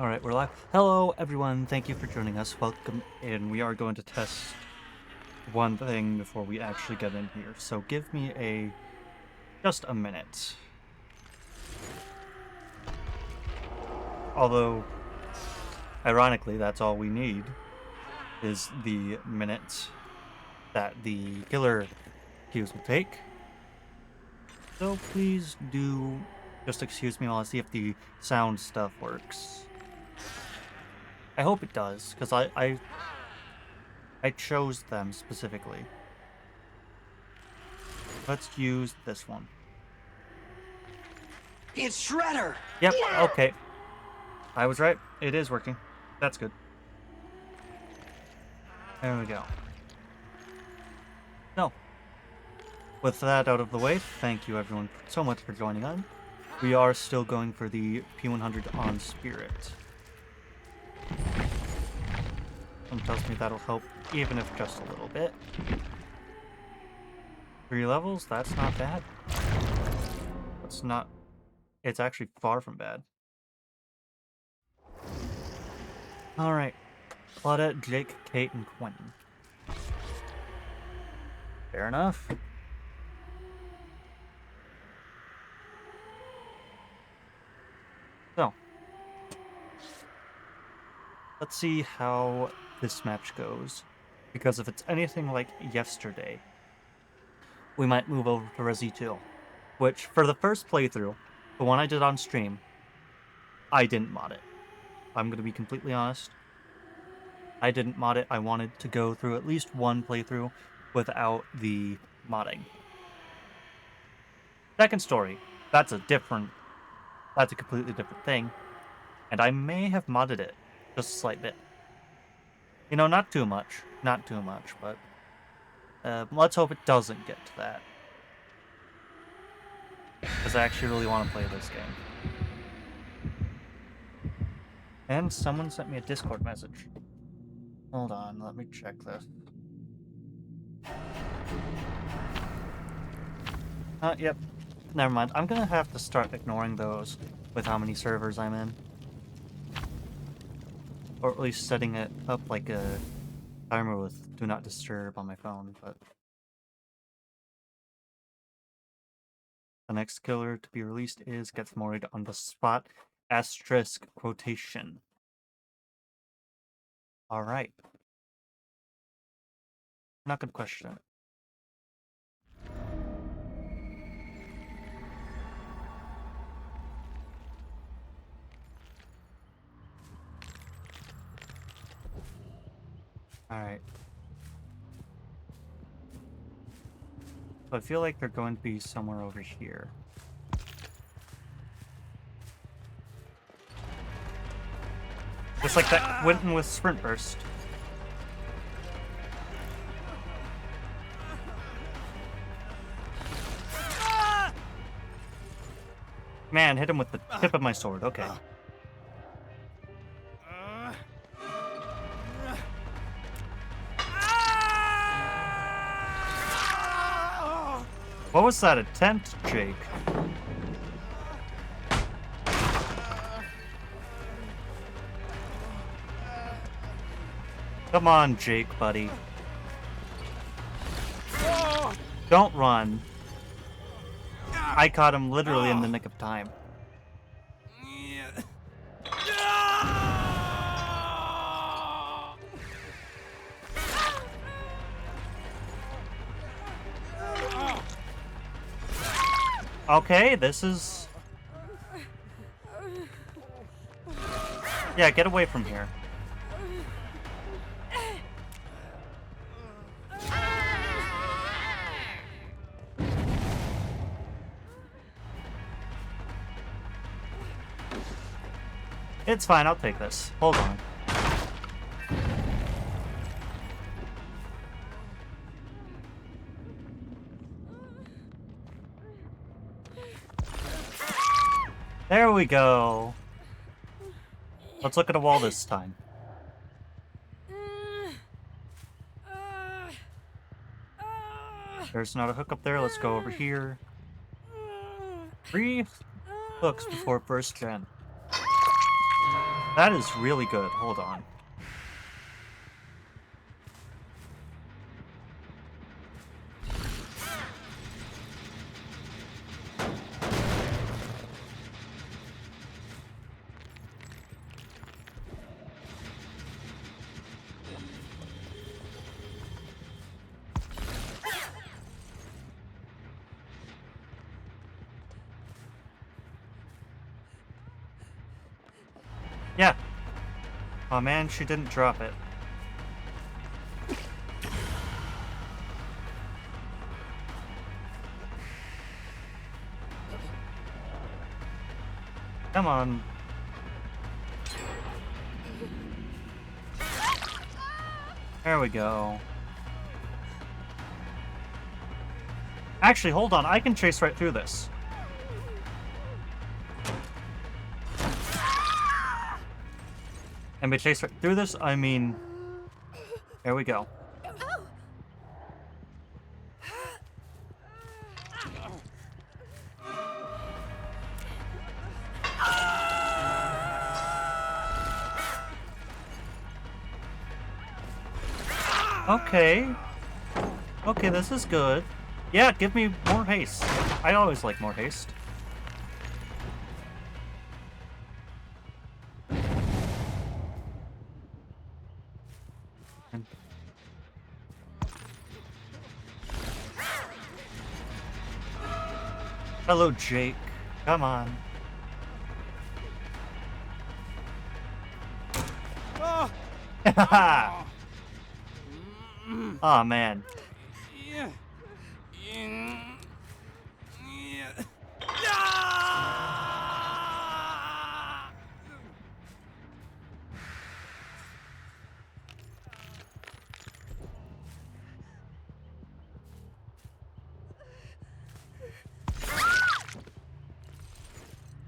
Alright, we're live. Hello, everyone. Thank you for joining us. Welcome in. We are going to test one thing before we actually get in here. So give me just a minute. Although, ironically, that's all we need is the minute that the killer cues will take. So please do just excuse me while I see if the sound stuff works. I hope it does, because I chose them specifically. Let's use this one. It's Shredder! Yep, okay. I was right. It is working. That's good. There we go. So, with that out of the way, thank you everyone so much for joining on. We are still going for the p100 on Spirit. Something tells me that'll help, even if just a little bit. 3 levels? That's not bad. That's not... It's actually far from bad. Alright. Claudette, Jake, Kate, and Quentin. Fair enough. So. Let's see how this match goes. Because if it's anything like yesterday, we might move over to Resi 2. Which, for the first playthrough, the one I did on stream, I didn't mod it. I'm going to be completely honest. I didn't mod it. I wanted to go through at least one playthrough without the modding. Second story. That's a completely different thing. And I may have modded it just a slight bit. You know, not too much. Not too much, but let's hope it doesn't get to that. Because I actually really want to play this game. And someone sent me a Discord message. Hold on, let me check this. Yep. Never mind. I'm gonna have to start ignoring those with how many servers I'm in. Or at least setting it up like a timer with Do Not Disturb on my phone, but... The next killer to be released is Gets Married on the Spot, asterisk quotation. Alright. I'm not gonna question it. Alright. So I feel like they're going to be somewhere over here. Just like that Winton with Sprint Burst. Man, hit him with the tip of my sword. Okay. What was that attempt, Jake? Come on, Jake, buddy. Don't run. I caught him literally in the nick of time. Okay, this is... Yeah, get away from here. It's fine, I'll take this. Hold on. There we go. Let's look at a wall this time. There's not a hook up there. Let's go over here. 3 hooks before first gen. That is really good. Hold on. Yeah. Oh man, she didn't drop it. Come on. There we go. Actually, hold on. I can chase right through this. And by chase right through this, I mean... There we go. Okay. Okay, this is good. Yeah, give me more haste. I always like more haste. Hello, Jake. Come on. Haha! Oh man.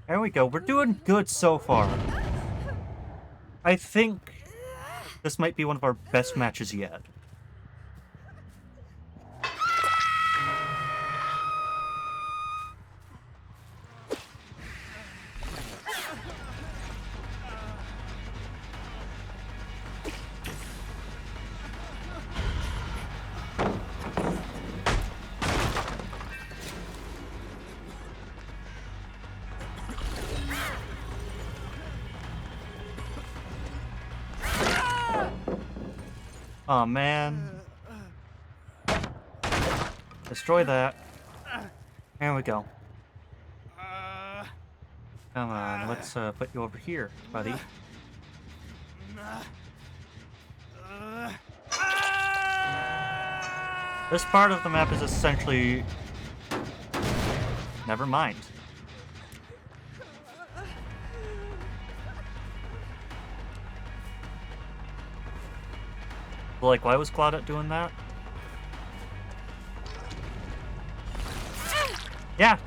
There we go. We're doing good so far. I think this might be one of our best matches yet. Oh man. Destroy that. There we go. Come on, let's put you over here, buddy. This part of the map is essentially... Never mind. Like, why was Claudette doing that? Yeah.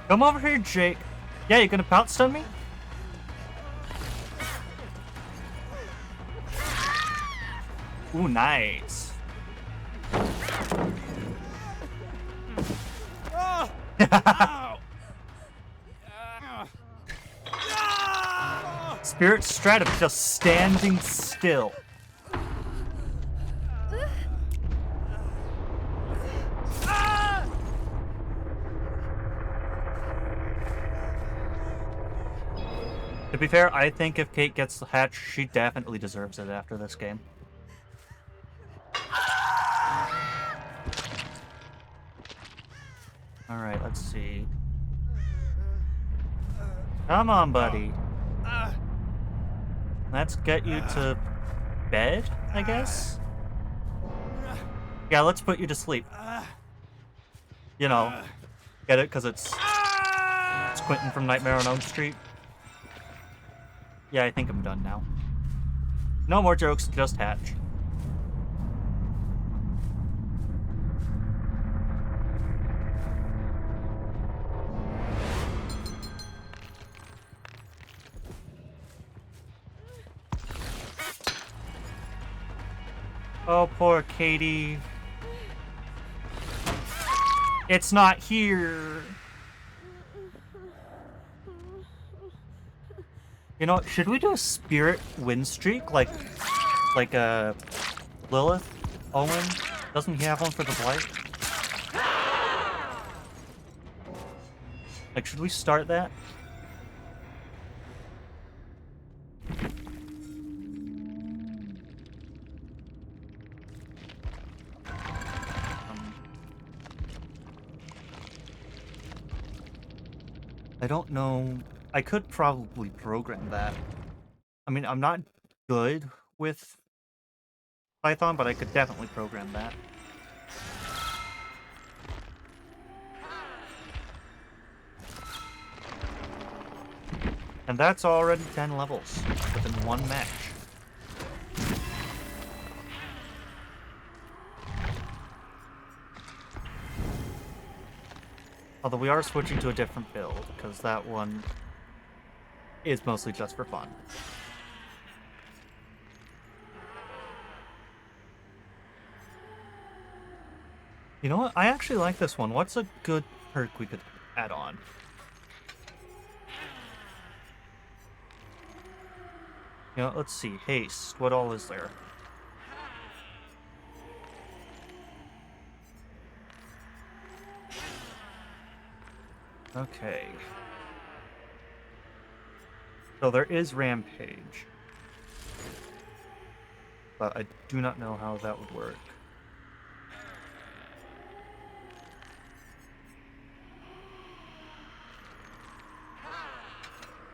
Come over here, Jake. Yeah, you gonna pout stun me? Ooh, nice. Spirit Stratum just standing still. To be fair, I think if Kate gets the hatch, she definitely deserves it after this game. Alright, let's see. Come on, buddy. Let's get you to bed, I guess? Yeah, let's put you to sleep. You know, get it? Because it's Quentin from Nightmare on Elm Street. Yeah, I think I'm done now. No more jokes, just hatch. Oh, poor Katie. It's not here. You know, should we do a spirit win streak like a Lilith? Owen? Doesn't he have one for the Blight? Like, should we start that? I don't know. I could probably program that. I mean, I'm not good with Python, but I could definitely program that. And that's already 10 levels within one match. Although we are switching to a different build, because that one is mostly just for fun. You know what? I actually like this one. What's a good perk we could add on? You know, let's see. Haste. What all is there? Okay. So there is Rampage. But I do not know how that would work.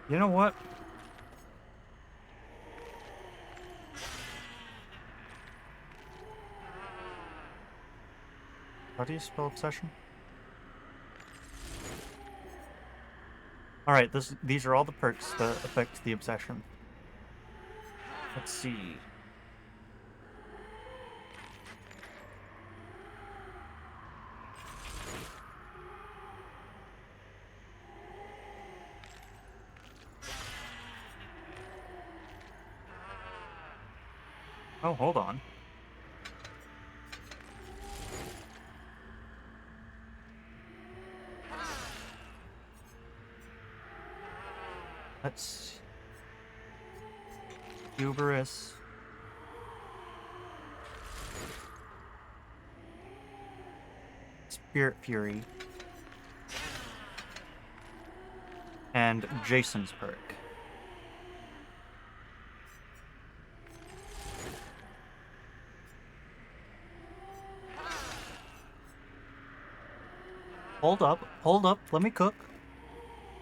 You know what? How do you spell obsession? Alright, these are all the perks that affect the obsession. Let's see. Oh, hold on. Let's... Hubris. Spirit Fury. And Jason's perk. Hold up, let me cook.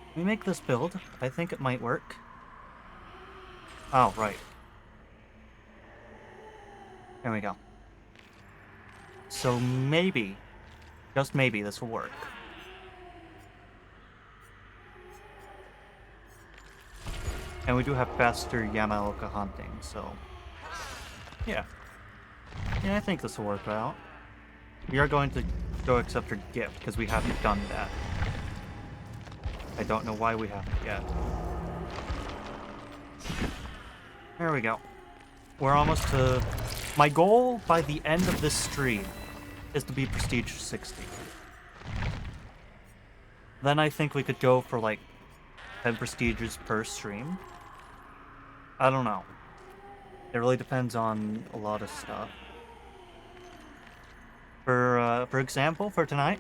Let me make this build. I think it might work. Oh, right. There we go. So maybe, just maybe, this will work. And we do have faster Yamaoka hunting, so... Yeah. Yeah, I think this will work out. We are going to go accept her gift, because we haven't done that. I don't know why we haven't yet. There we go. We're almost to... My goal by the end of this stream is to be Prestige 60. Then I think we could go for, like, 10 Prestiges per stream. I don't know. It really depends on a lot of stuff. For example, for tonight,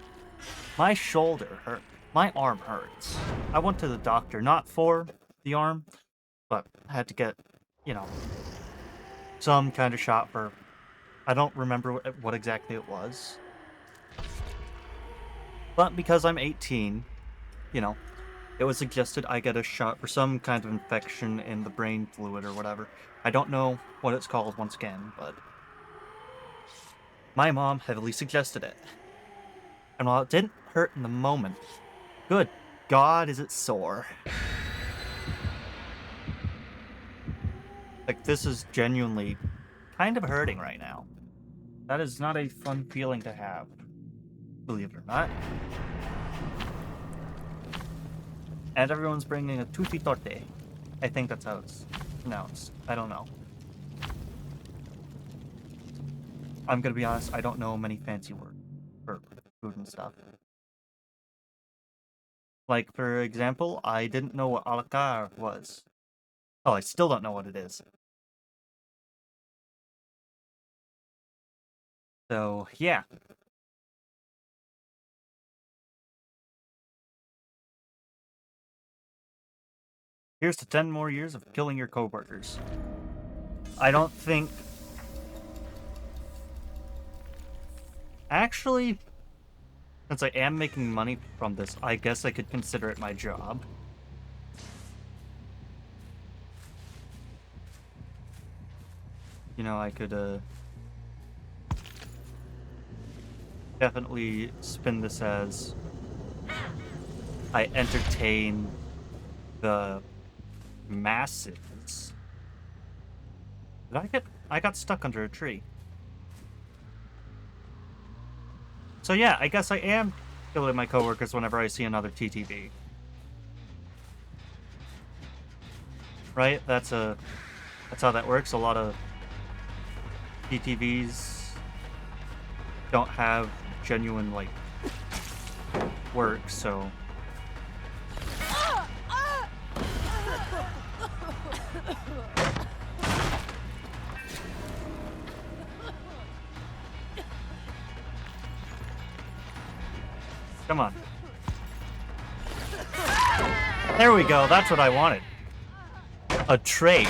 my shoulder hurt. My arm hurts. I went to the doctor, not for the arm, but I had to get, you know, some kind of shot for... I don't remember what exactly it was. But because I'm 18, you know, it was suggested I get a shot for some kind of infection in the brain fluid or whatever. I don't know what it's called once again, but... My mom heavily suggested it. And while it didn't hurt in the moment, good God, is it sore. Like, this is genuinely kind of hurting right now. That is not a fun feeling to have, believe it or not. And everyone's bringing a tutti torte. I think that's how it's pronounced. I don't know. I'm gonna be honest, I don't know many fancy words for food and stuff. Like, for example, I didn't know what alacar was. Oh, I still don't know what it is. So, yeah. Here's to 10 more years of killing your coworkers. I don't think... Actually, since I am making money from this, I guess I could consider it my job. You know, I could, definitely spin this as I entertain the masses. I got stuck under a tree. So yeah, I guess I am killing my coworkers whenever I see another TTV. Right? That's how that works. A lot of TTVs don't have genuine, like, work, so... Come on. There we go, that's what I wanted. A trade.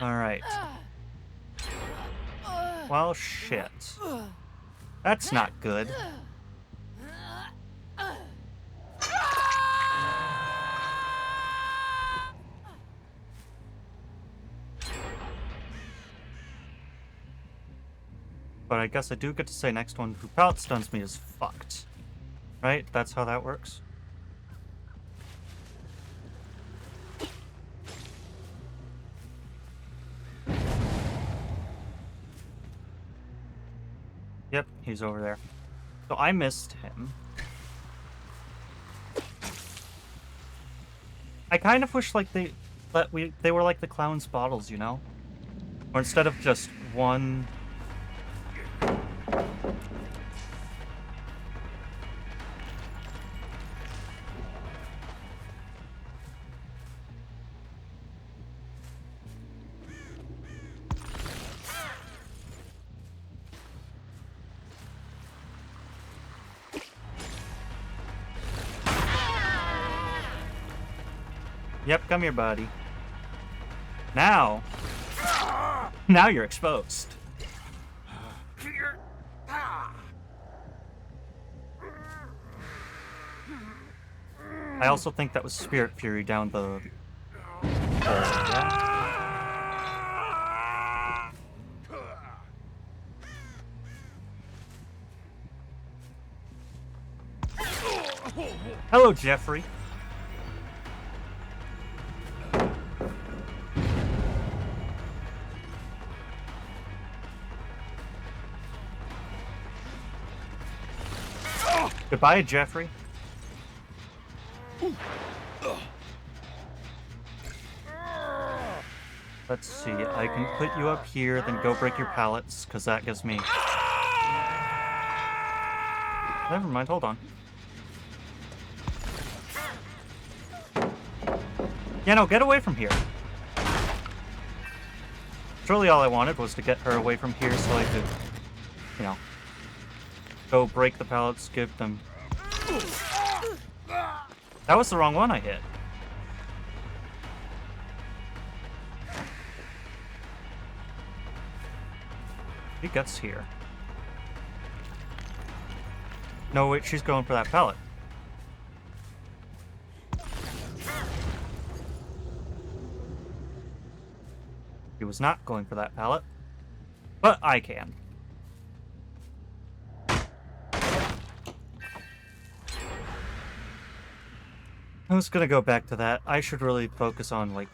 Alright. Well, shit. That's not good. But I guess I do get to say next one who pallet stuns me is fucked. Right? That's how that works? Yep, he's over there. So I missed him. I kind of wish like they were like the clown's bottles, you know? Or instead of just one... Yep, come here, buddy. Now you're exposed. I also think that was Spirit Fury down the... yeah. Hello, Jeffrey. Goodbye, Jeffrey. Let's see, I can put you up here, then go break your pallets, because that gives me... Never mind, hold on. Yeah, no, get away from here. Truly all I wanted was to get her away from here so I could, you know, go break the pallets, give them... That was the wrong one I hit. He gets here. No, wait, she's going for that pallet. He was not going for that pallet. But I can. I was gonna go back to that. I should really focus on, like...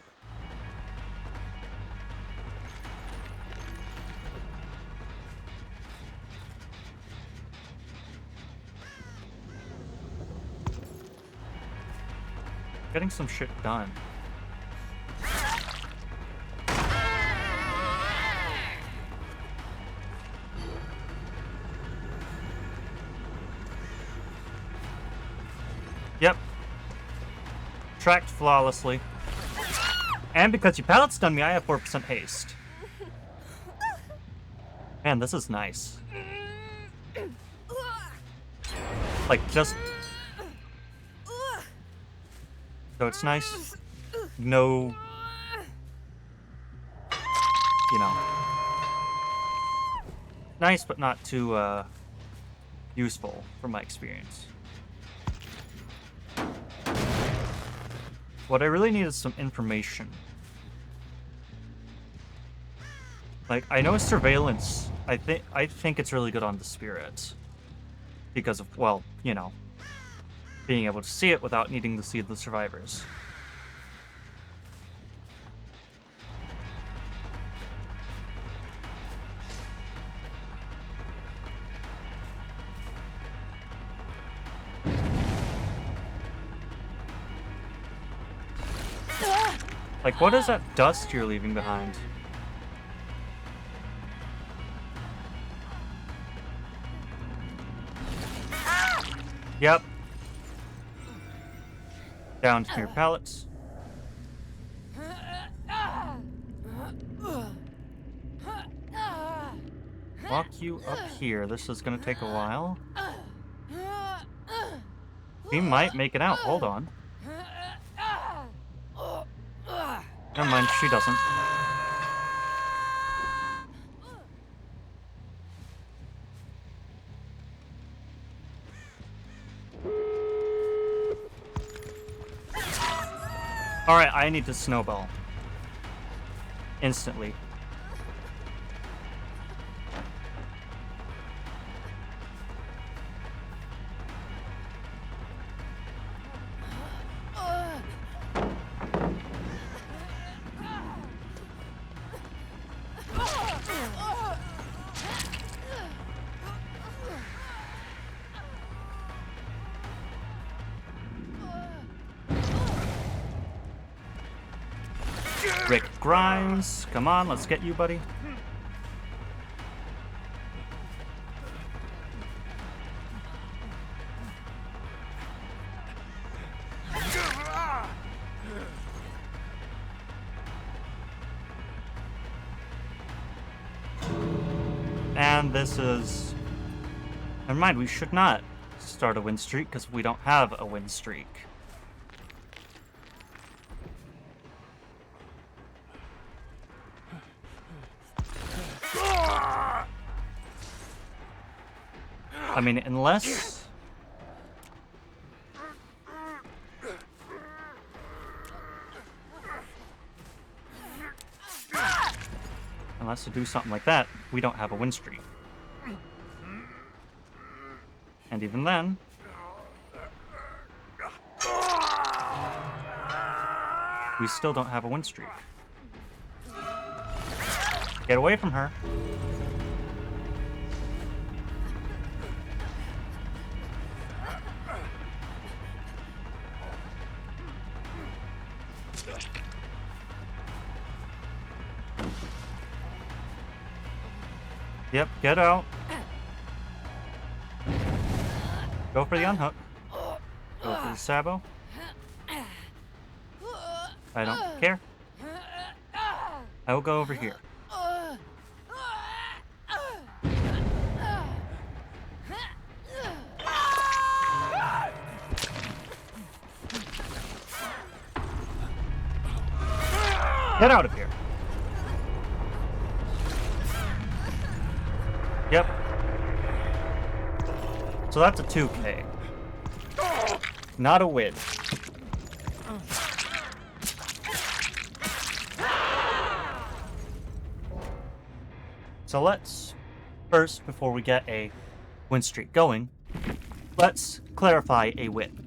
getting some shit done. Tracked flawlessly. And because you pallet stunned me, I have 4% haste. Man, this is nice. Like, just... So it's nice. No... You know. Nice, but not too, useful, from my experience. What I really need is some information. Like, I know surveillance. I think it's really good on the spirits. Because of, well, you know, being able to see it without needing to see the survivors. Like, what is that dust you're leaving behind? Yep. Down to your pallets. Walk you up here. This is gonna take a while. We might make it out. Hold on. Never mind, she doesn't. Alright, I need to snowball. Instantly. Rick Grimes, come on, let's get you, buddy. And this is... Never mind, we should not start a win streak because we don't have a win streak. I mean, unless... Unless to do something like that, we don't have a win streak. And even then... We still don't have a win streak. Get away from her. Yep, get out. Go for the unhook. Go for the sabo. I don't care. I will go over here. Get out of here. Yep. So that's a 2K. Not a win. So let's, first, before we get a win streak going, let's clarify a win.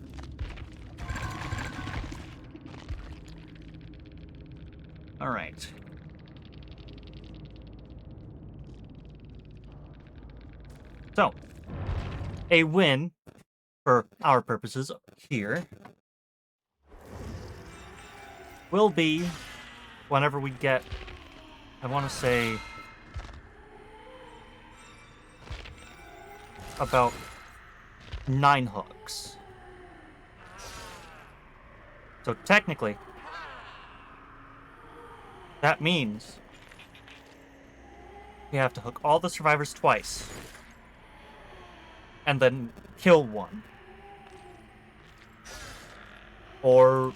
Alright. So, a win, for our purposes here, will be whenever we get, I want to say, about 9 hooks. So technically, that means we have to hook all the survivors twice. And then kill one. Or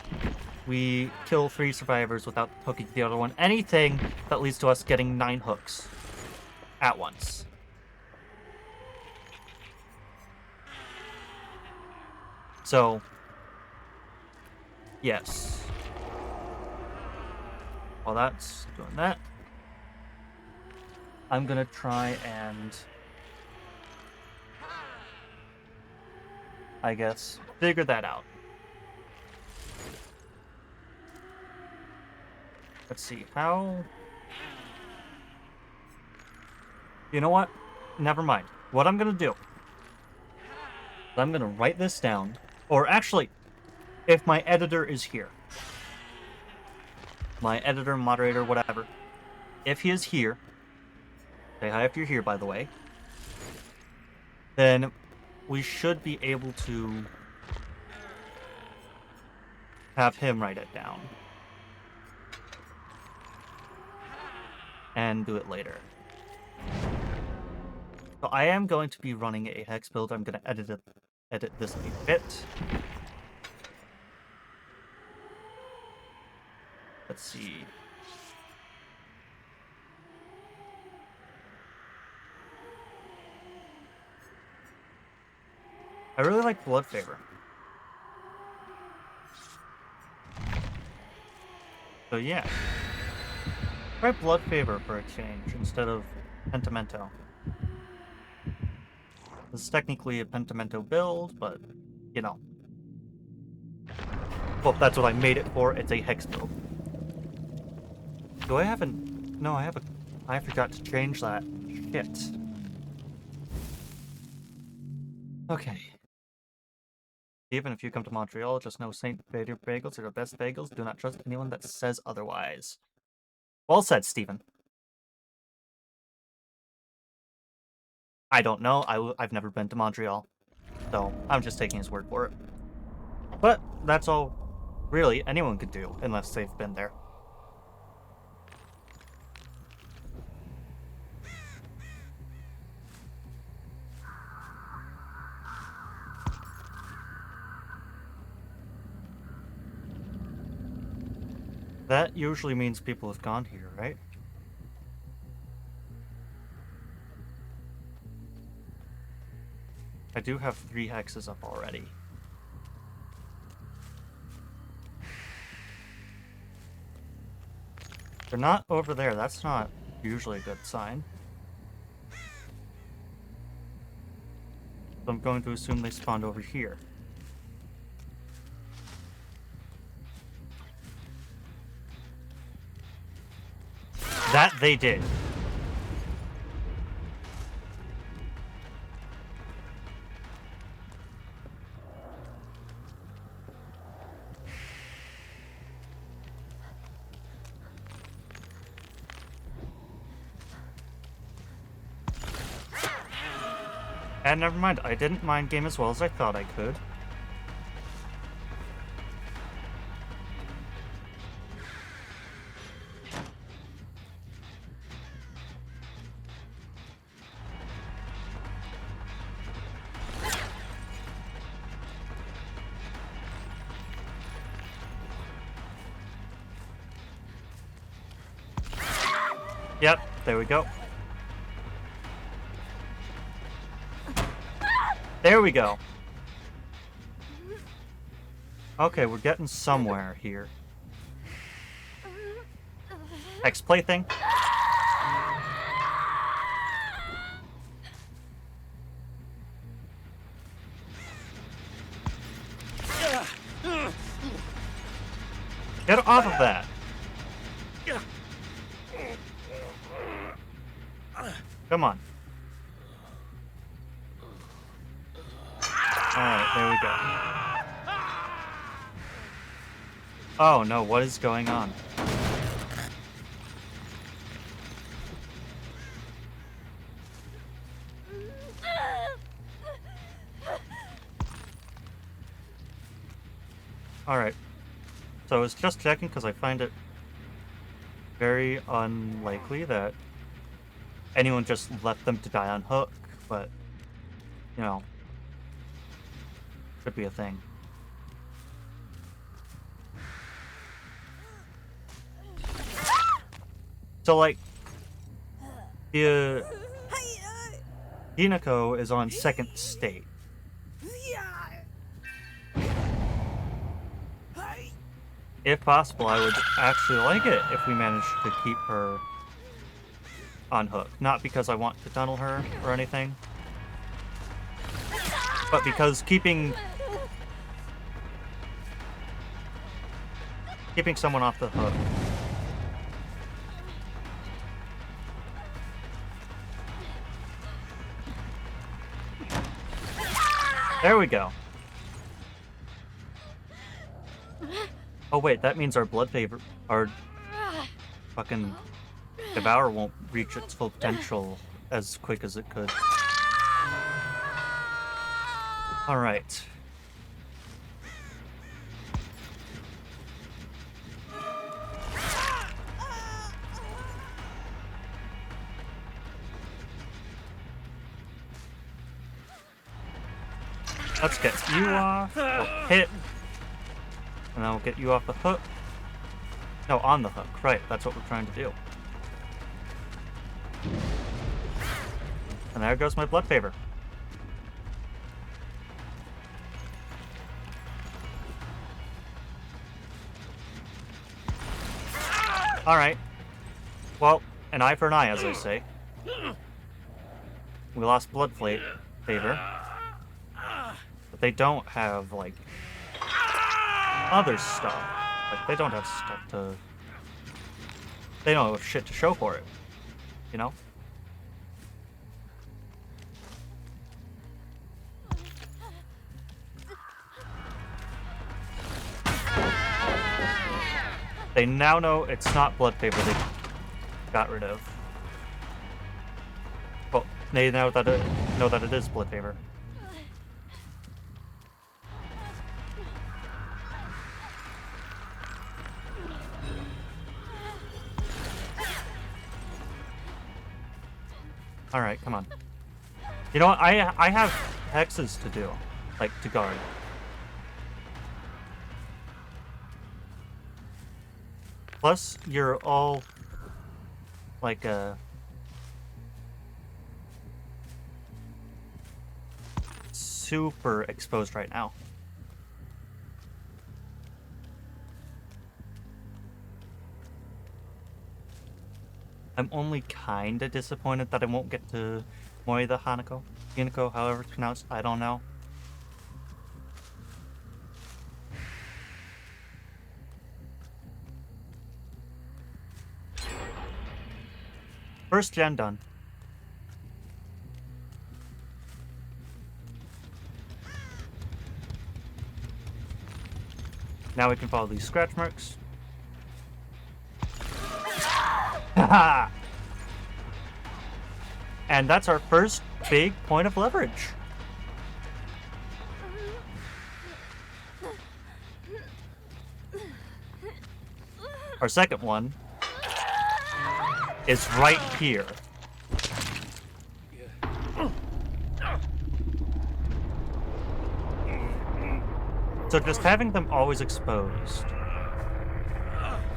we kill 3 survivors without hooking the other one. Anything that leads to us getting 9 hooks at once. So, yes. While that's doing that, I'm gonna try and, I guess, figure that out. Let's see, how... You know what? Never mind. What I'm gonna do, I'm gonna write this down. Or actually, if my editor is here. My editor, moderator, whatever. If he is here, say hi if you're here, by the way, then we should be able to have him write it down. And do it later. So I am going to be running a hex build. I'm going to edit this a bit. Let's see. I really like Blood Favor. So yeah. Try Blood Favor for a change instead of Pentimento. This is technically a Pentimento build, but, you know. Well, that's what I made it for. It's a hex build. Do I have an... No, I have a... I forgot to change that. Shit. Okay. Even if you come to Montreal, just know St. Vader bagels are the best bagels. Do not trust anyone that says otherwise. Well said, Stephen. I don't know. I've never been to Montreal. So, I'm just taking his word for it. But, that's all really anyone could do, unless they've been there. That usually means people have gone here, right? I do have 3 hexes up already. They're not over there. That's not usually a good sign. So I'm going to assume they spawned over here. That they did. And never mind, I didn't mind game as well as I thought I could. Yep, there we go. There we go. Okay, we're getting somewhere here. Hex plaything. Get off of that. Come on. Alright, there we go. Oh no, what is going on? Alright. So I was just checking because I find it very unlikely that anyone just left them to die on hook, but, you know, could be a thing. So, like, the Hinako is on second state. If possible, I would actually like it if we managed to keep her on hook. Not because I want to tunnel her or anything, but because keeping someone off the hook there we go. Oh wait, that means our blood favor, our fucking devour won't reach its full potential as quick as it could. Alright. Let's get you off. We'll hit. And then we'll get you off the hook. No, on the hook. Right, that's what we're trying to do. And there goes my blood favor. Alright. Well, an eye for an eye, as I say. We lost blood favor. But they don't have, like, other stuff. Like, they don't have stuff to... They don't have shit to show for it. You know? They now know it's not blood favor they got rid of. Well, they know that it is blood favor. Alright, come on. You know what? I have hexes to do. Like, to guard. Plus, you're all... like, super exposed right now. I'm only kinda disappointed that I won't get to Mori the Hinako, however it's pronounced, I don't know. First gen done. Now we can follow these scratch marks. Haha! And that's our first big point of leverage. Our second one is right here. So just having them always exposed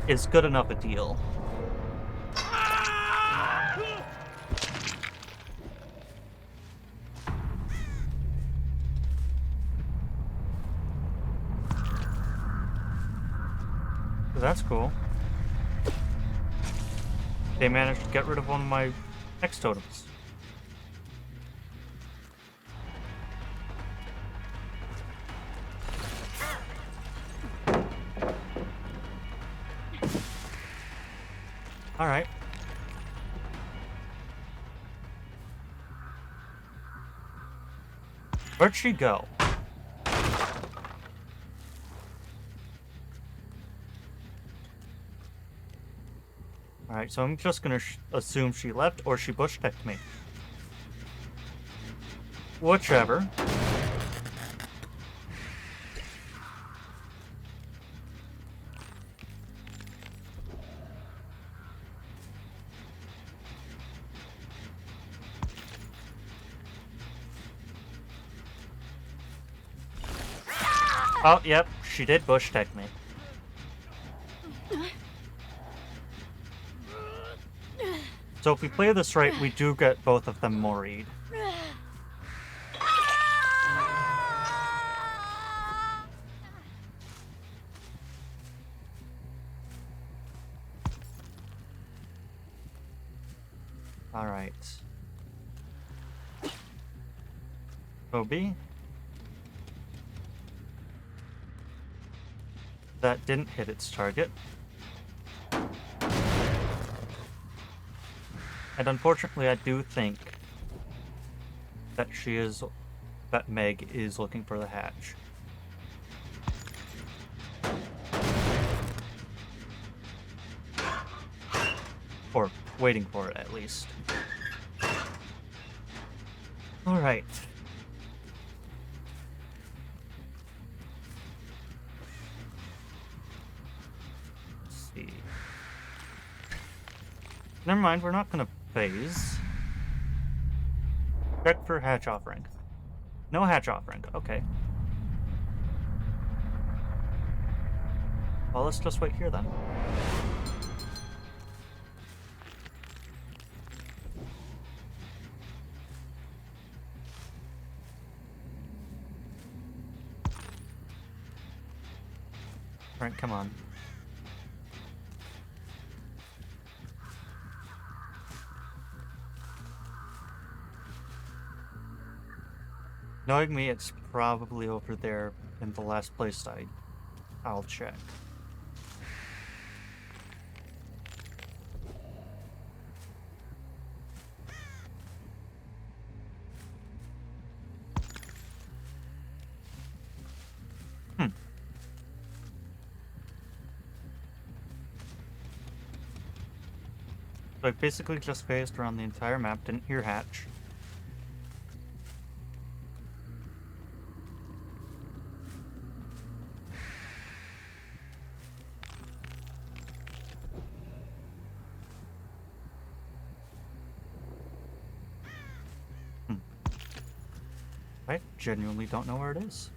is good enough a deal. So that's cool. They managed to get rid of one of my hex totems. Alright. Where'd she go? Alright, so I'm just gonna assume she left or she bush-teched me. Whichever. Oh, yep, she did bush tech me. So if we play this right, we do get both of them moried. Alright. Kobe. That didn't hit its target. And unfortunately, I do think that that Meg is looking for the hatch. Or waiting for it, at least. Alright. Let's see. Never mind, we're not gonna phase. Check for hatch offering. No hatch offering, okay. Well, let's just wait here then. Alright, come on. Knowing me, it's probably over there in the last place I'll check. So I basically just phased around the entire map, didn't hear hatch. I genuinely don't know where it is.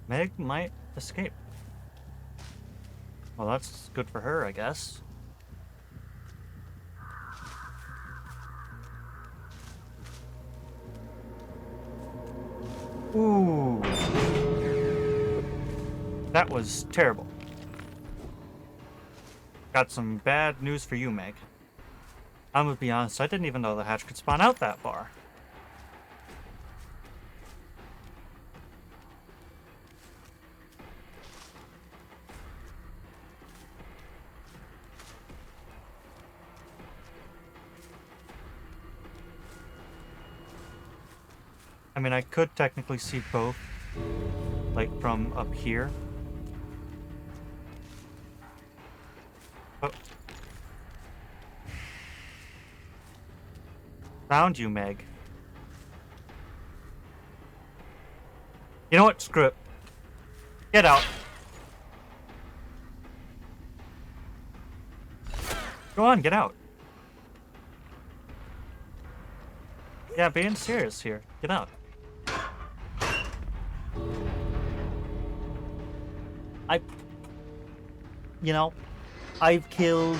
Meg might escape. Well, that's good for her, I guess. Ooh. That was terrible. Got some bad news for you, Meg. I'm gonna be honest, I didn't even know the hatch could spawn out that far. I mean, I could technically see both, like, from up here. Oh. Found you, Meg. You know what? Screw it. Get out. Go on, get out. Yeah, being serious here. Get out. You know, I've killed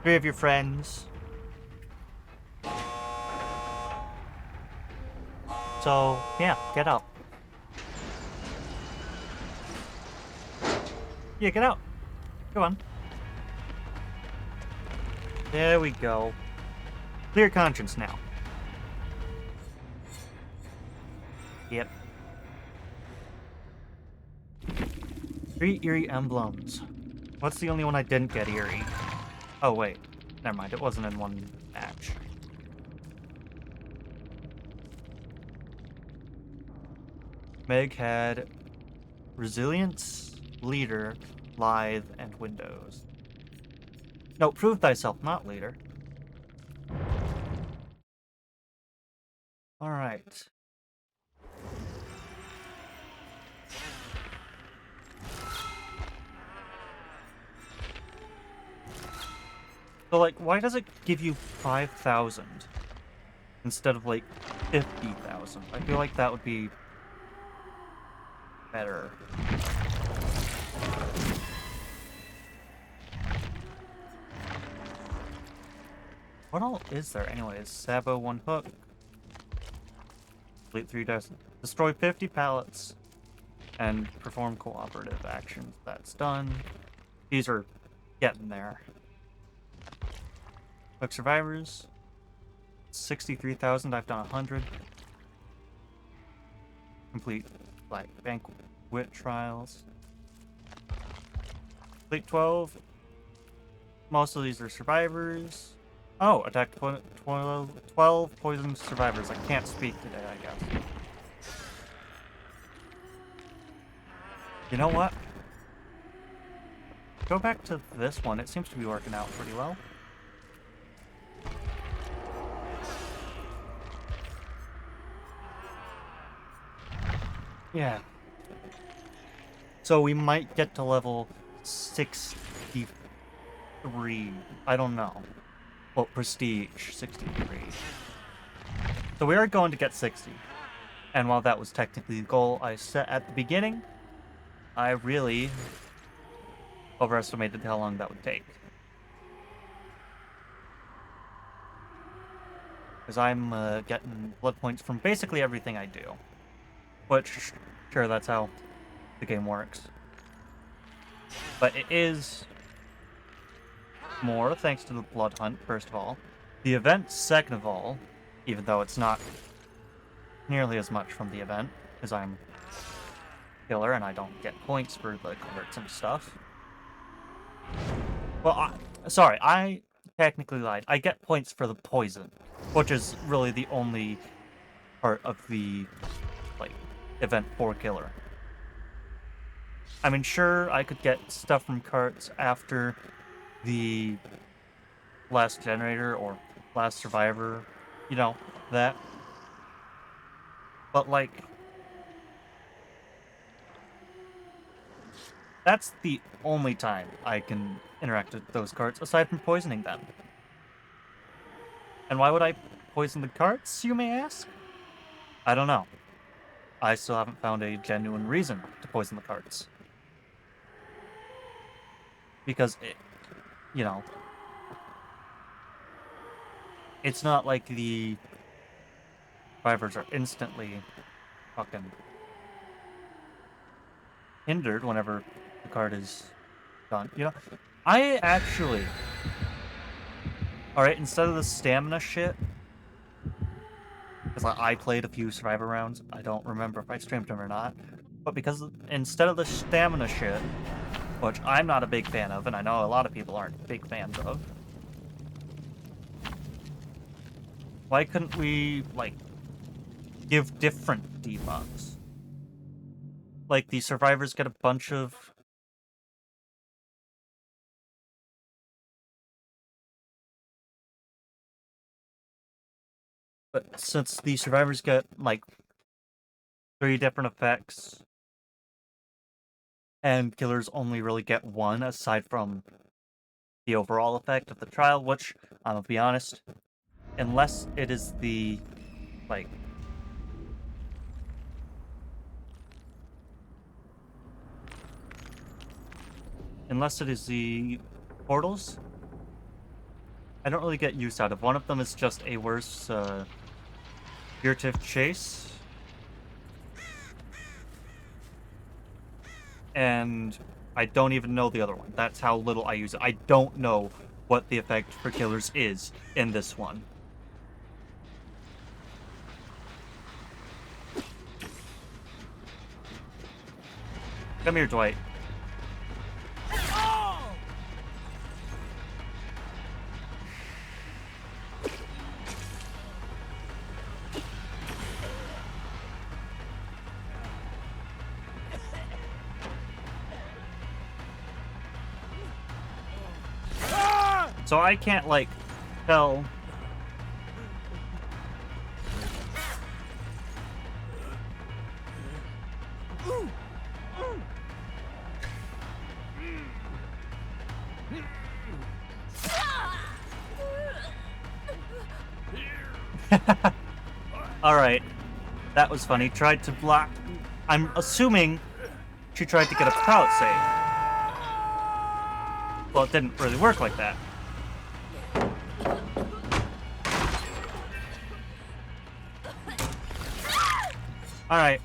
3 of your friends. So, yeah, get out. Yeah, get out. Go on. There we go. Clear conscience now. Yep. 3 eerie emblems. What's the only one I didn't get eerie? Oh, wait. Never mind, it wasn't in one match. Meg had resilience, leader, lithe, and windows. No, prove thyself, not leader. Alright. So, like, why does it give you 5,000 instead of, like, 50,000? I feel like that would be better. What all is there anyways? Sabo 1 hook. Complete 3 dozen. Destroy 50 pallets. And perform cooperative actions. That's done. These are getting there. Quick survivors. 63,000. I've done 100. Complete like banquet trials. Complete 12. Most of these are survivors. Oh, attack 12 poisoned survivors. I can't speak today, I guess. You know what? Go back to this one. It seems to be working out pretty well. Yeah. So we might get to level 63. I don't know. Well, prestige 63. So we are going to get 60. And while that was technically the goal I set at the beginning, I really overestimated how long that would take. Because I'm getting blood points from basically everything I do. Which, sure, that's how the game works. But it is more thanks to the blood hunt, first of all. The event, second of all, even though it's not nearly as much from the event, because I'm killer and I don't get points for the converts and stuff. Well, sorry, I technically lied. I get points for the poison, which is really the only part of the, like, event for killer. I mean, sure, I could get stuff from carts after the last generator or last survivor, you know, that. But, like, that's the only time I can interact with those carts, aside from poisoning them. And why would I poison the carts, you may ask? I don't know. I still haven't found a genuine reason to poison the carts. Because, you know, it's not like the survivors are instantly fucking hindered whenever the card is done. You know, I actually... Alright, instead of the stamina shit, because I played a few survivor rounds, I don't remember if I streamed them or not, but because instead of the stamina shit, which I'm not a big fan of, and I know a lot of people aren't big fans of, why couldn't we, like, give different debuffs? Like, the survivors get a bunch of... But since the survivors get, like, 3 different effects, and killers only really get 1 aside from the overall effect of the trial, which, I'm gonna be honest, unless it is the, like... Unless it is the portals, I don't really get use out of. One of them is just a worse, furtive chase. And I don't even know the other one. That's how little I use it. I don't know what the effect for killers is in this one. Come here, Dwight. So I can't, like, tell... Alright. That was funny. Tried to block... I'm assuming she tried to get a crowd save. Well, it didn't really work like that. Alright.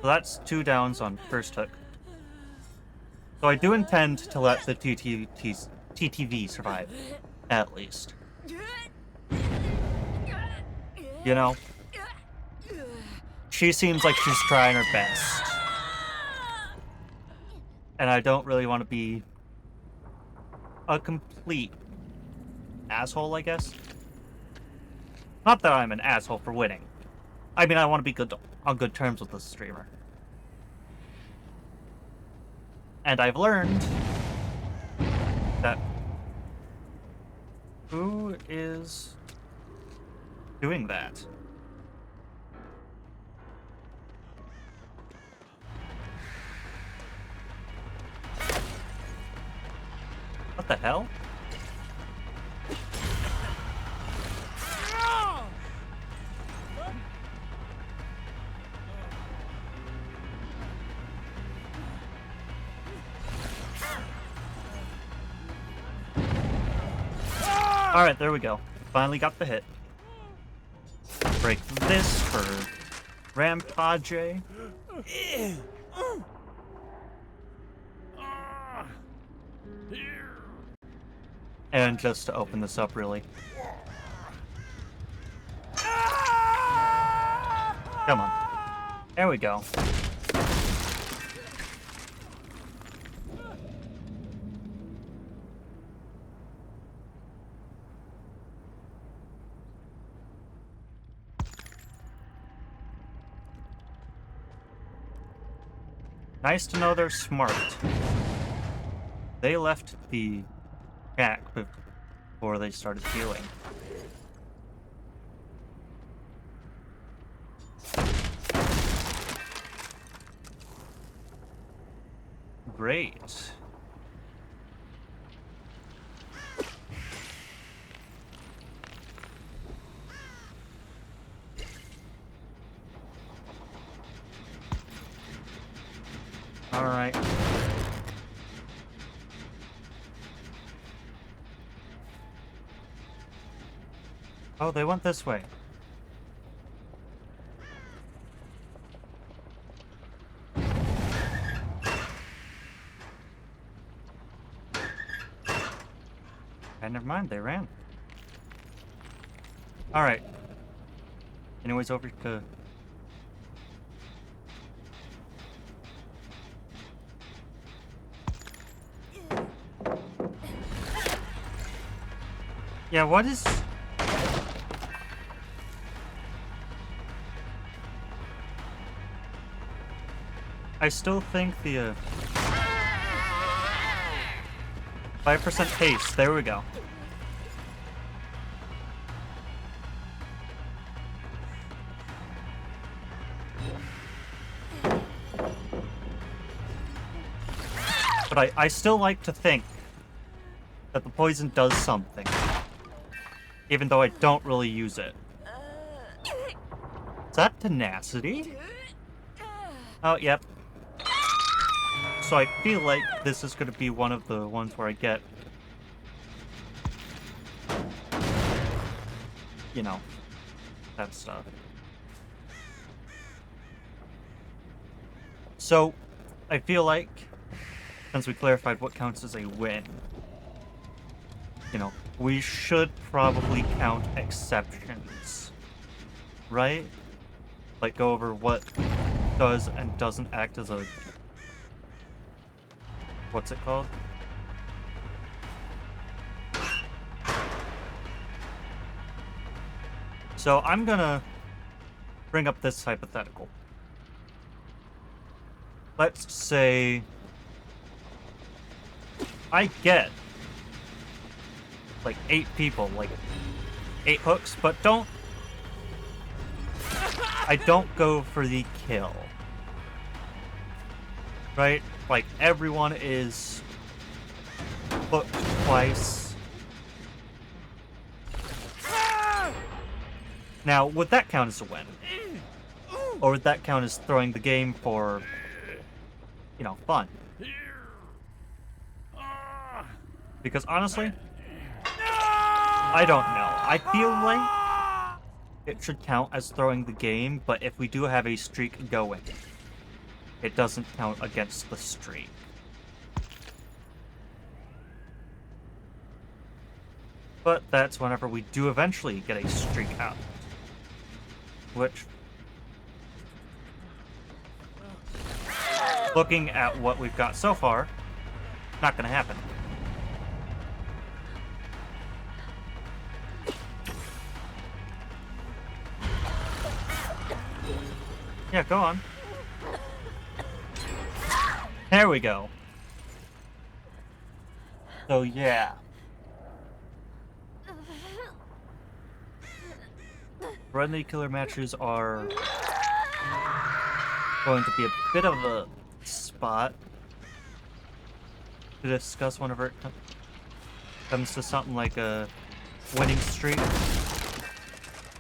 So that's 2 downs on first hook. So I do intend to let the TTV survive, at least. You know? She seems like she's trying her best. And I don't really want to be a complete asshole, I guess. Not that I'm an asshole for winning. I mean, I want to be on good terms with this streamer. And I've learned that who is doing that? What the hell? Alright, there we go. Finally got the hit. Break this for Rampage. And just to open this up, really. Come on. There we go. Nice to know they're smart. They left the shack before they started healing. Great. All right. Oh, they went this way. And never mind, they ran. All right. Anyways, over to... Yeah, what is... I still think the 5% haste, there we go. But I still like to think that the poison does something. Even though I don't really use it. Is that tenacity? Oh, yep. So I feel like this is going to be one of the ones where I get... You know, that stuff. So, I feel like, since we clarified what counts as a win, you know, we should probably count exceptions, right? Like, go over what does and doesn't act as a... What's it called? So I'm gonna bring up this hypothetical. Let's say I get like 8 people, like 8 hooks, but I don't go for the kill. Right? Like, everyone is hooked twice. Now, would that count as a win? Or would that count as throwing the game for, you know, fun? Because honestly, I don't know. I feel like it should count as throwing the game, but if we do have a streak going, it doesn't count against the streak. But that's whenever we do eventually get a streak out. Which, looking at what we've got so far, not gonna happen. Yeah, go on. There we go. So yeah. Friendly killer matches are going to be a bit of a spot to discuss whenever it comes to something like a winning streak.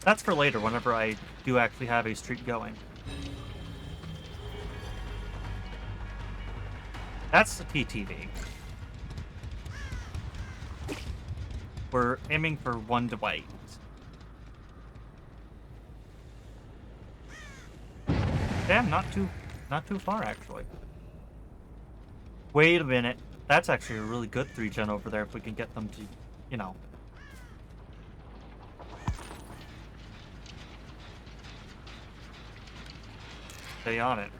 That's for later, whenever I do actually have a streak going. That's the PTV. We're aiming for 1 Dwight. Damn, not too far actually. Wait a minute. That's actually a really good 3-gen over there if we can get them to, you know. Stay on it.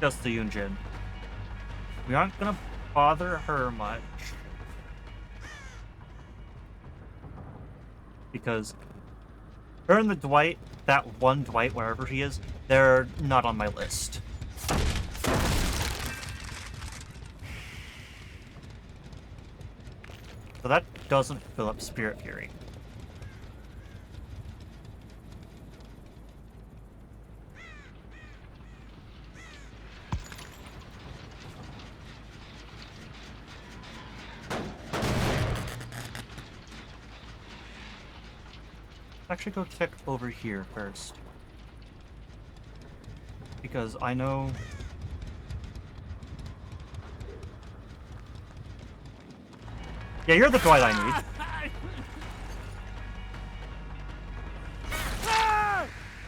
Just the Yunjin. We aren't gonna bother her much. Because her and the Dwight, that one Dwight, wherever he is, they're not on my list. So that doesn't fill up Spirit Fury. Actually go check over here first. Because I know... Yeah, you're the Dwight I need.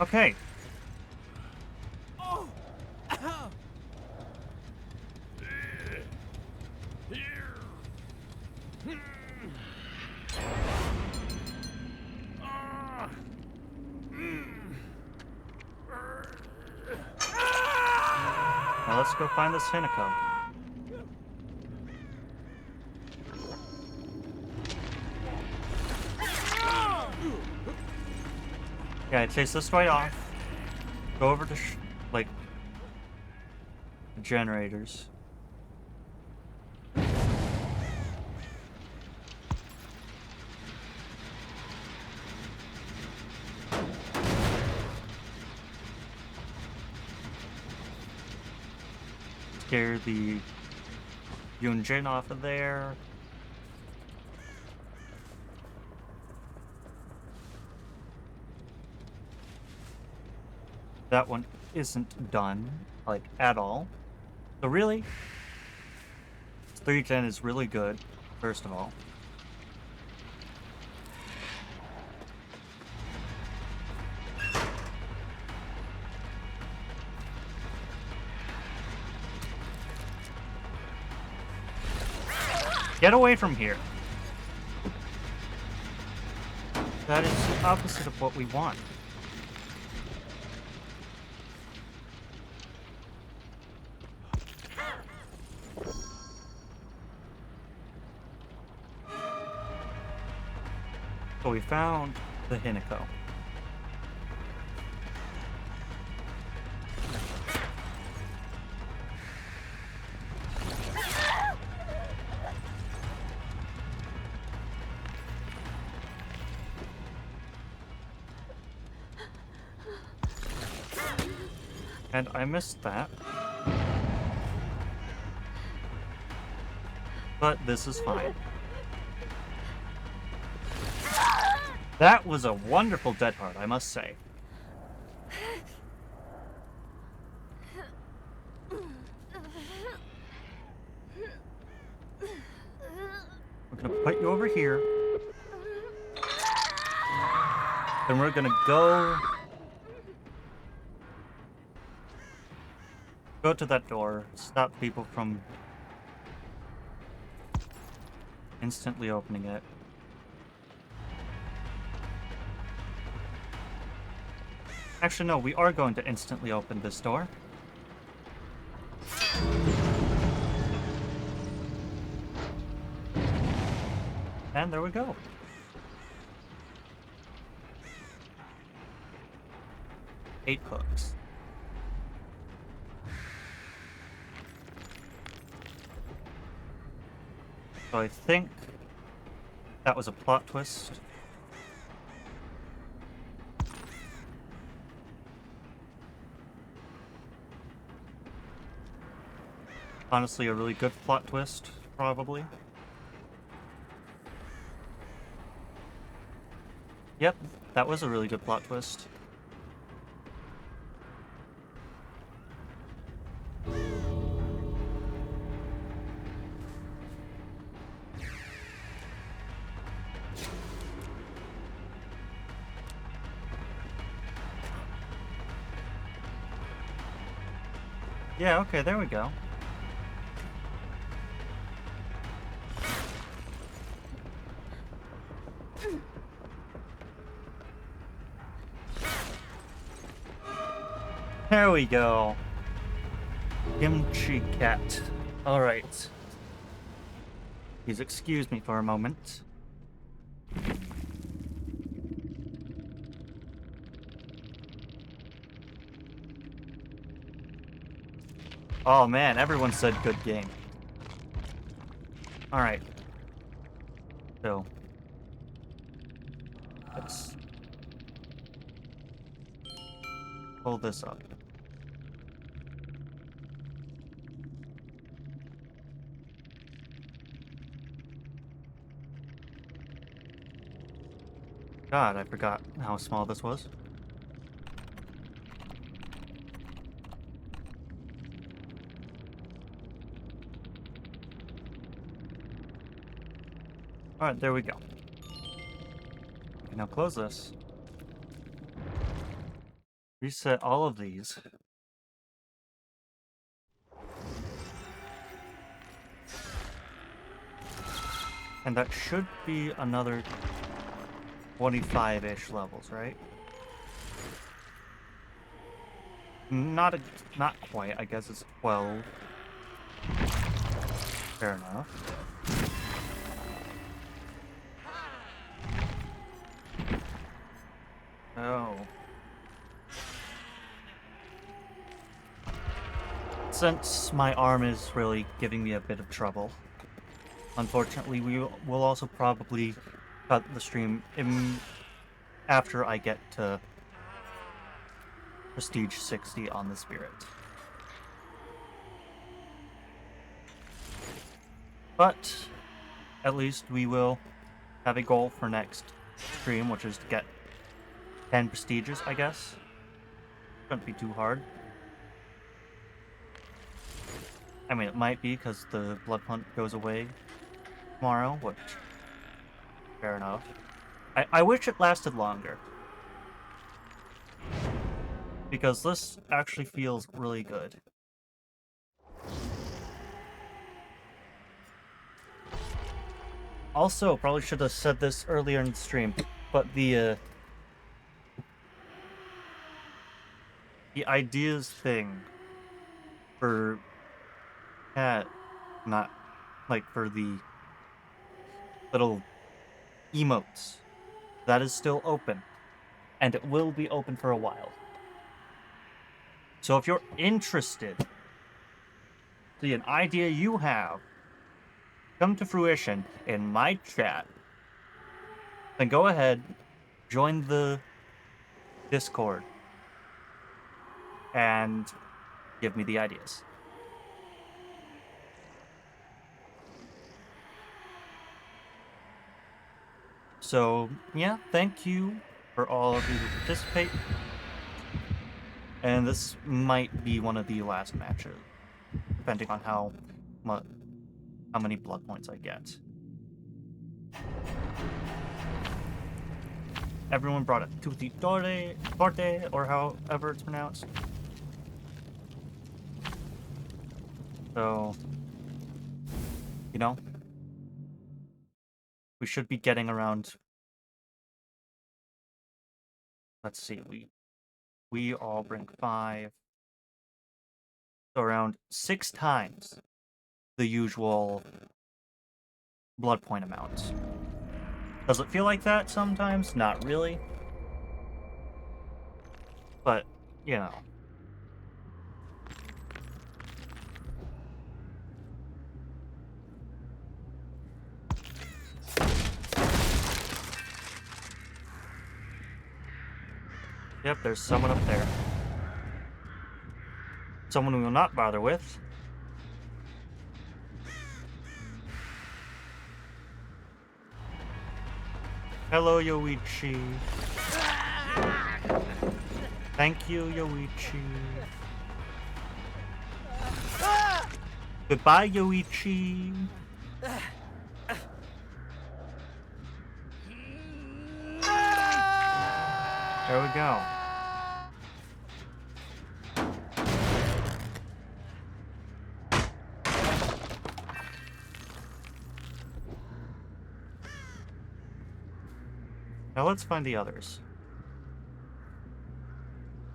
Okay. Now let's go find this Hinako. Yeah, I chase this way off. Go over to, like, the generators. Scare the Yunjin off of there. That one isn't done, like, at all. So really, 3-gen is really good, first of all. Get away from here. That is the opposite of what we want. So we found the Hinako. And I missed that. But this is fine. That was a wonderful dead heart, I must say. put you over here. Then we're gonna go to that door, stop people from instantly opening it. Actually, no, we are going to instantly open this door. And there we go. Eight hooks. So I think that was a plot twist. Honestly, a really good plot twist, probably. Yep, that was a really good plot twist. Yeah, okay, there we go. There we go. Kimchi cat. Alright. Please excuse me for a moment. Oh man, everyone said good game. Alright. So. Let's pull this up. God, I forgot how small this was. Alright, there we go. We can now close this. Reset all of these. And that should be another 25-ish levels, right? Not quite. I guess it's 12. Fair enough. Oh. Since my arm is really giving me a bit of trouble, unfortunately, we will also probably cut the stream after I get to Prestige 60 on the Spirit. But at least we will have a goal for next stream, which is to get 10 prestiges, I guess. Shouldn't be too hard. I mean, it might be because the blood hunt goes away tomorrow, which, fair enough. I wish it lasted longer. Because this actually feels really good. Also, probably should have said this earlier in the stream, but the ideas thing for cat, not like for the little emotes, that is still open, and it will be open for a while. So if you're interested, see an idea you have come to fruition in my chat, then go ahead, join the Discord, and give me the ideas. So, yeah, thank you for all of you who participate. And this might be one of the last matches, depending on how many blood points I get. everyone brought a tutti torte, or however it's pronounced. So, you know, we should be getting around. Let's see, we all bring 5, so around 6 times the usual blood point amount. Does it feel like that sometimes? Not really. But, you know. Yep, there's someone up there. Someone we will not bother with. Hello, Yoichi. Thank you, Yoichi. Goodbye, Yoichi. There we go. Now let's find the others.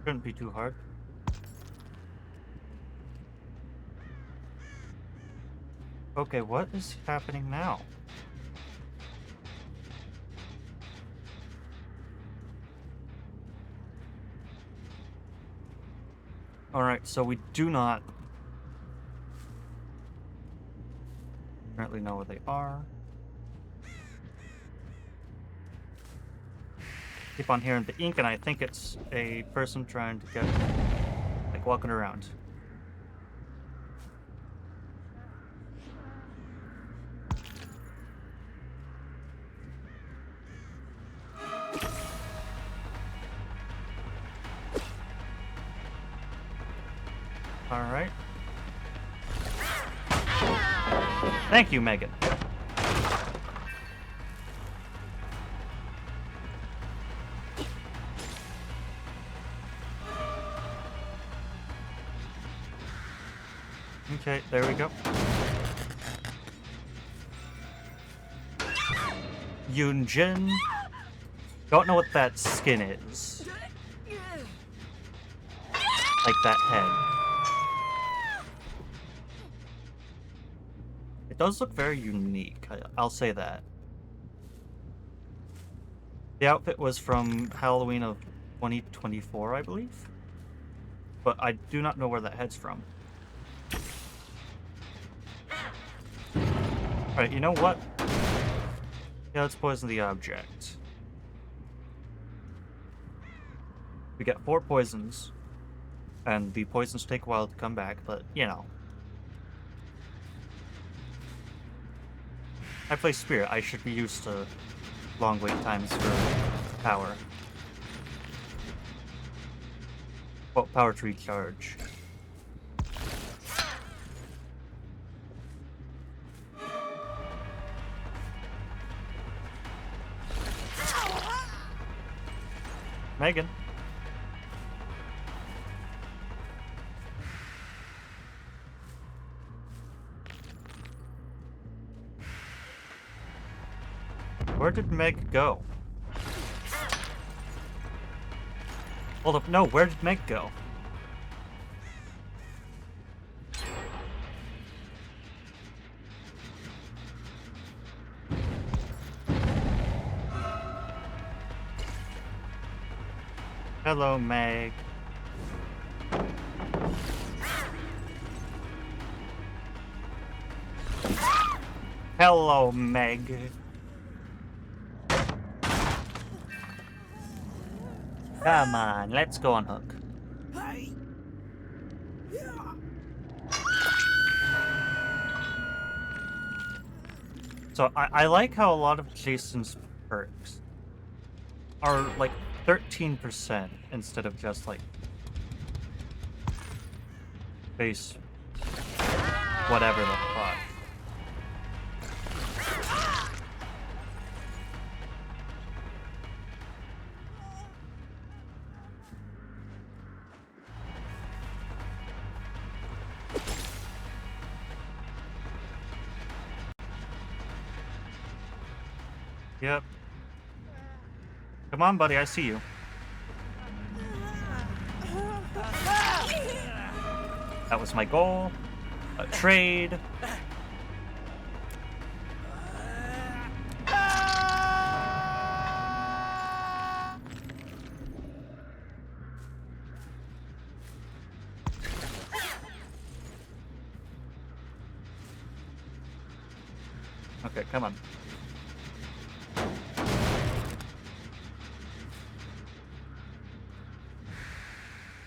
Shouldn't be too hard. Okay, what is happening now? Alright, so we do not currently know where they are. Keep on hearing the ink, and I think it's a person trying to get, like, walking around. Alright. Thank you, Megan. Okay, there we go. Yunjin. Don't know what that skin is. Like that head. It does look very unique, I'll say that. The outfit was from Halloween of 2024, I believe. But I do not know where that head's from. Alright, you know what? Yeah, let's poison the object. We get 4 poisons. And the poisons take a while to come back, but, you know. I play Spirit, I should be used to long wait times for power. Well, power to recharge. Megan. Where did Meg go? Hold up, no, where did Meg go? Hello, Meg. Hello, Meg. Come on, let's go on Hook. So I like how a lot of Jason's perks are like 13% instead of just like base whatever the fuck. Yep. Come on, buddy, I see you. That was my goal. A trade. Okay, come on.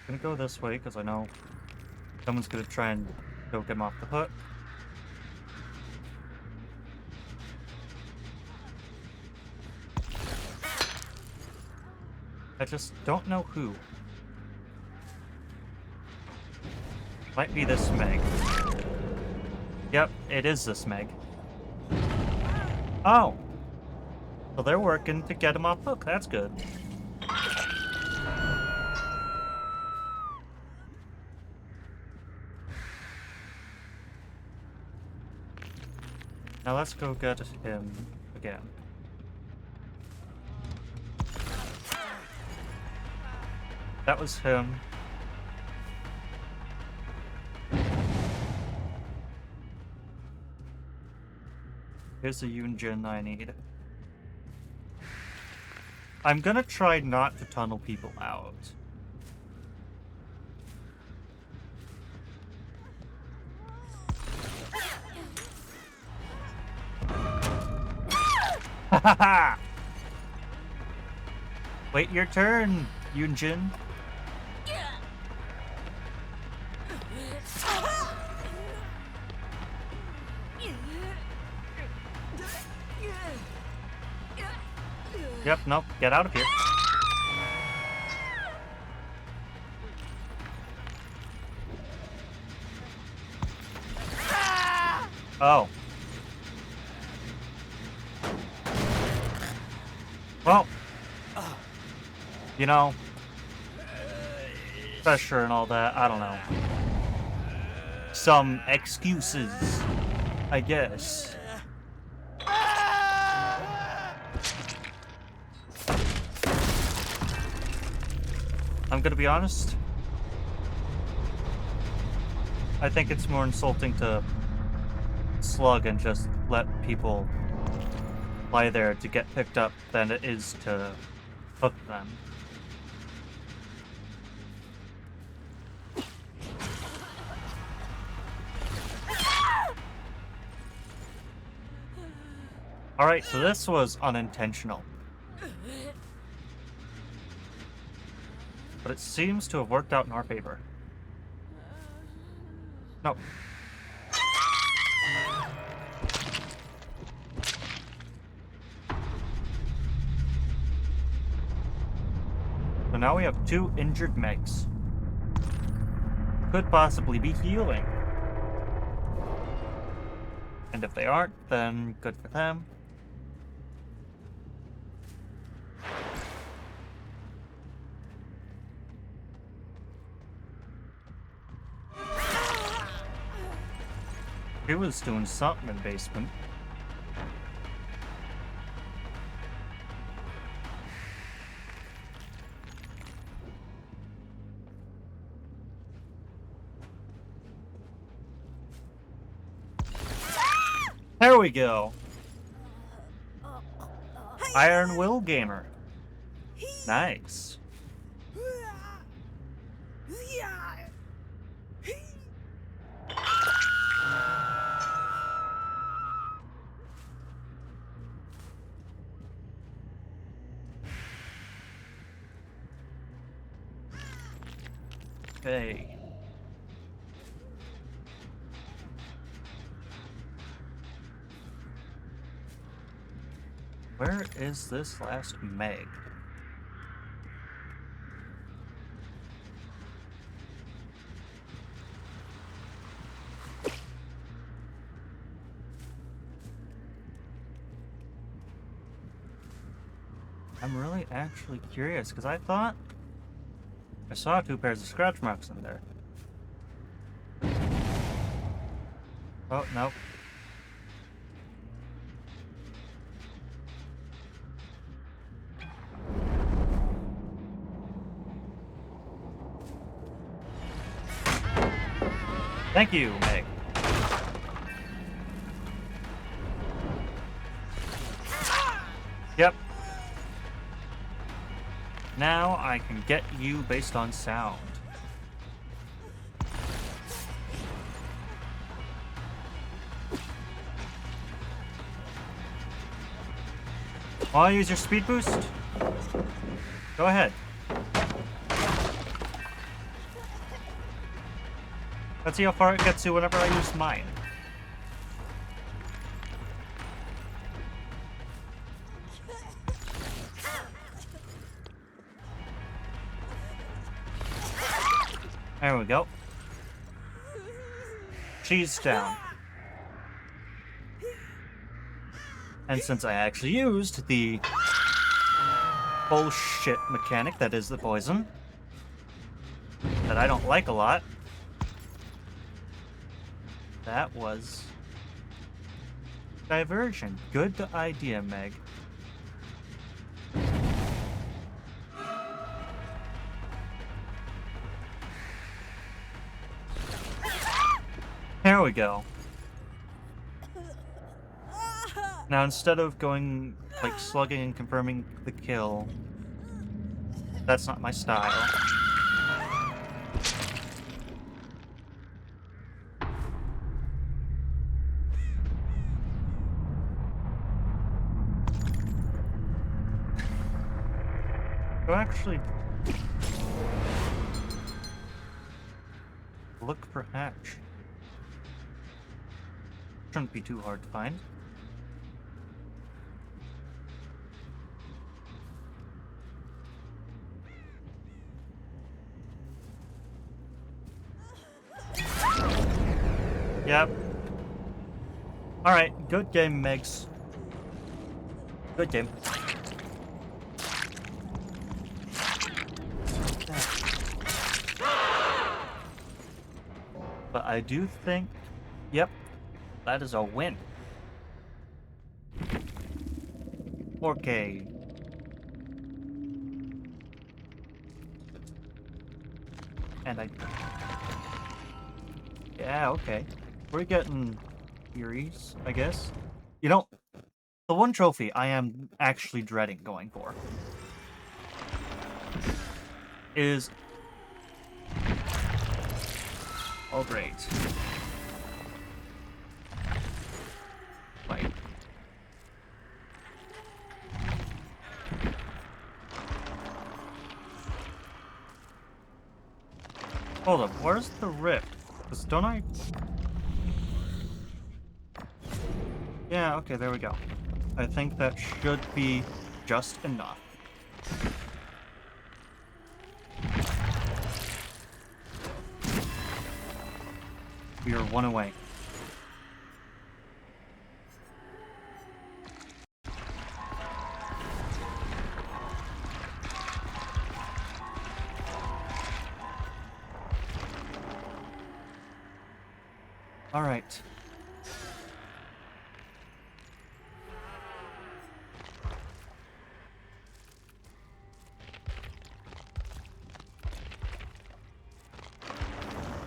Gonna go this way because I know someone's gonna try and choke him off the hook. I just don't know who. Might be this Meg. Yep, it is this Meg. Oh! So they're working to get him off hook. That's good. Now let's go get him again. That was him. Here's the Yunjin I need. I'm gonna try not to tunnel people out. Ha! Wait your turn, Yunjin. Yep, nope, get out of here. Oh. Well, you know, pressure and all that, I don't know. Some excuses, I guess. I'm gonna be honest. I think it's more insulting to slug and just let people lie there to get picked up than it is to hook them. Alright, so this was unintentional. But it seems to have worked out in our favor. No. So now we have 2 injured Megs. Could possibly be healing. And if they aren't, then good for them. He was doing something in the basement. There we go. Iron Will Gamer. Nice. Okay. Where is this last Meg? I'm really actually curious because I thought I saw 2 pairs of scratch marks in there. Oh, nope. Thank you, Meg. Yep. Now I can get you based on sound. Want to use your speed boost? Go ahead. Let's see how far it gets you whenever I use mine. There we go. She's down. And since I actually used the bullshit mechanic that is the poison, that I don't like a lot, that was diversion. Good idea, Meg. There we go. Now, instead of going, like, slugging and confirming the kill, that's not my style. So actually, look for hatch. Shouldn't be too hard to find. Yep. Alright, good game, Megs. Good game. But I do think, yep, that is a win. 4K. And yeah, okay. We're getting theories, I guess. You know, the one trophy I am actually dreading going for is... Oh, great. Wait. Hold up, where's the rift? Because don't I... Yeah, okay, there we go. I think that should be just enough. We are one away. All right.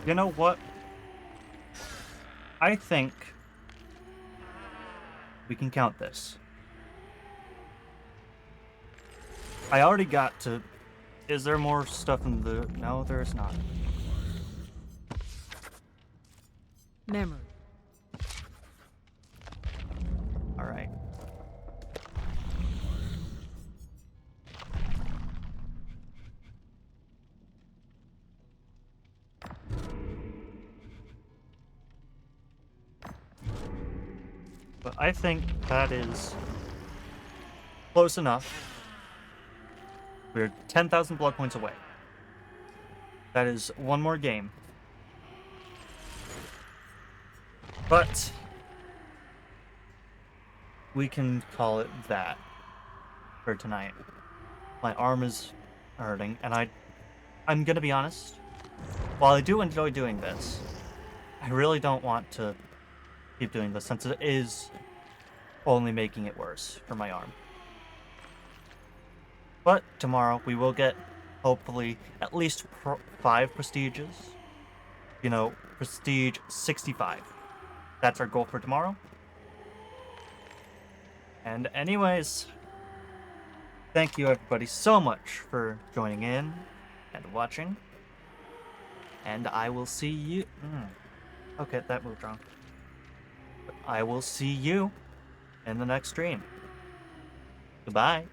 You know what? I think we can count this. I already got to... Is there more stuff in the... No, there is not. Memory. Alright. But I think that is close enough. We're 10,000 blood points away. That is one more game. But we can call it that for tonight. My arm is hurting, and I'm gonna be honest. While I do enjoy doing this, I really don't want to keep doing this since it is only making it worse for my arm. But tomorrow we will get, hopefully, at least 5 prestiges. You know, Prestige 65. That's our goal for tomorrow. And anyways, thank you everybody so much for joining in and watching. And I will see you... Okay, that moved wrong. I will see you in the next stream. Goodbye.